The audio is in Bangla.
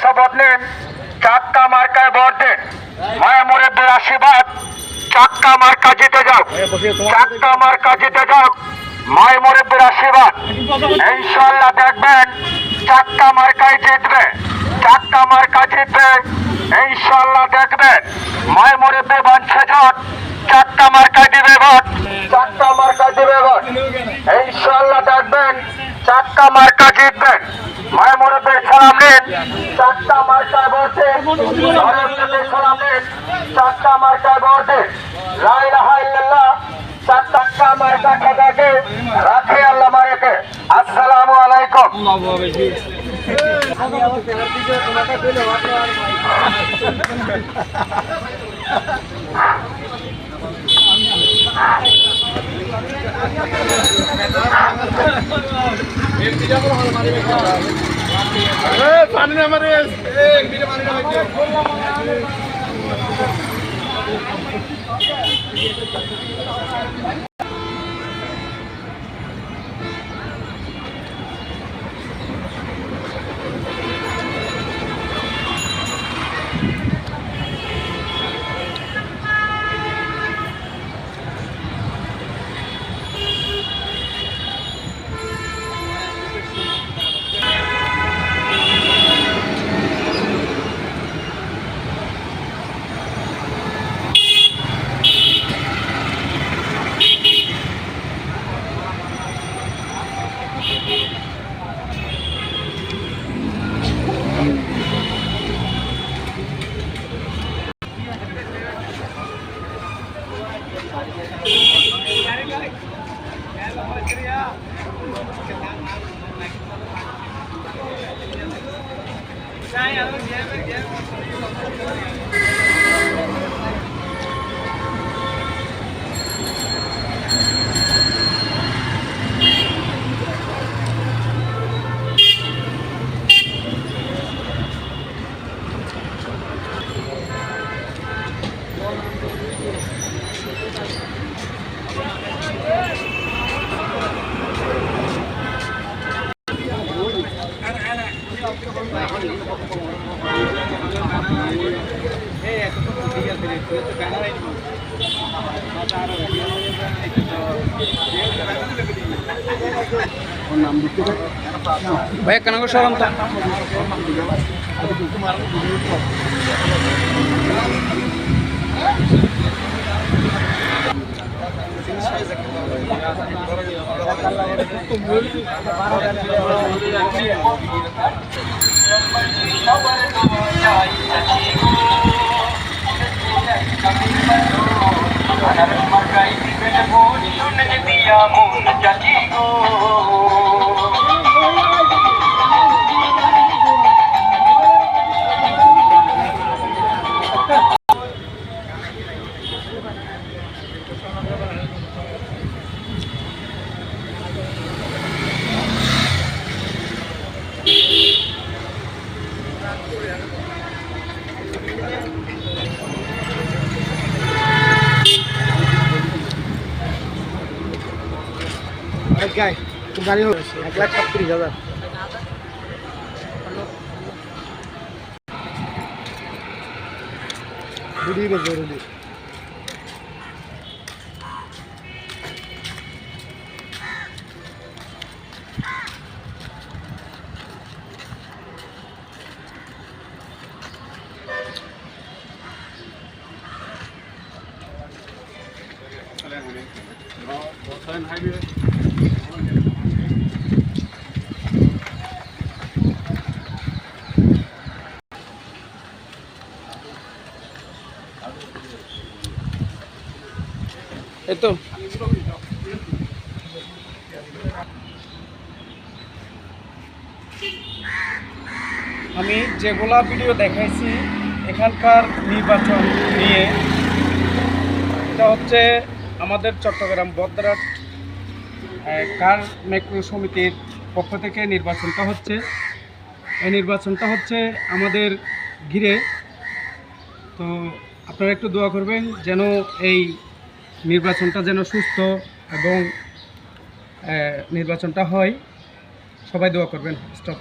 শপথ নিন, চাক্কা মার্কায় ভোট দিন। মায়া মুরব্বীর আশীর্বাদ, চাক্কা মার্কা জিতে যাও, চাক্কা মার্কা জিতে যাও। মায়া মুরব্বীর আশীর্বাদ, ইনশাআল্লাহ দেখবেন চাক্কা মার্কায় জিতবে, চাক্কা মার্কা জিতবে ইনশাআল্লাহ দেখবেন। মায়া মুরব্বী বাঞ্ছে জোট, চাক্কা মার্কায় দিবে ভোট, চাক্কা মার্কায় দিবে ভোট ইনশাআল্লাহ দেখবেন চাক্কা মার্কা জিতবেন। মায়া মুরব্বীর সালাম নিন, চাক্কা মার্কায় ভোট দিন। সালাম নিন, চাক্কা মার্কায় ভোট দিন। লা ইলাহা ইল্লাল্লাহ, চাক্কা মার্কা খেদাকে রাখে আল্লাহ মারেকে। আসসালামু আলাইকুম। ভাই কেন সরম তো গাড়ি হয়েছে 1,36,000 জরুরি এই তো আমি যেগুলা ভিডিও দেখাইছি এখানকার নির্বাচন নিয়ে, এটা হচ্ছে আমাদের চট্টগ্রাম বদ্রাট কার মেট্রো সমিতির পক্ষ থেকে নির্বাচনটা হচ্ছে। এই নির্বাচনটা হচ্ছে আমাদের ঘিরে, তো আপনারা একটু দোয়া করবেন যেন এই নির্বাচনটা যেন সুস্থ এবং নির্বাচনটা হয়। সবাই দোয়া করবেন। স্টপ।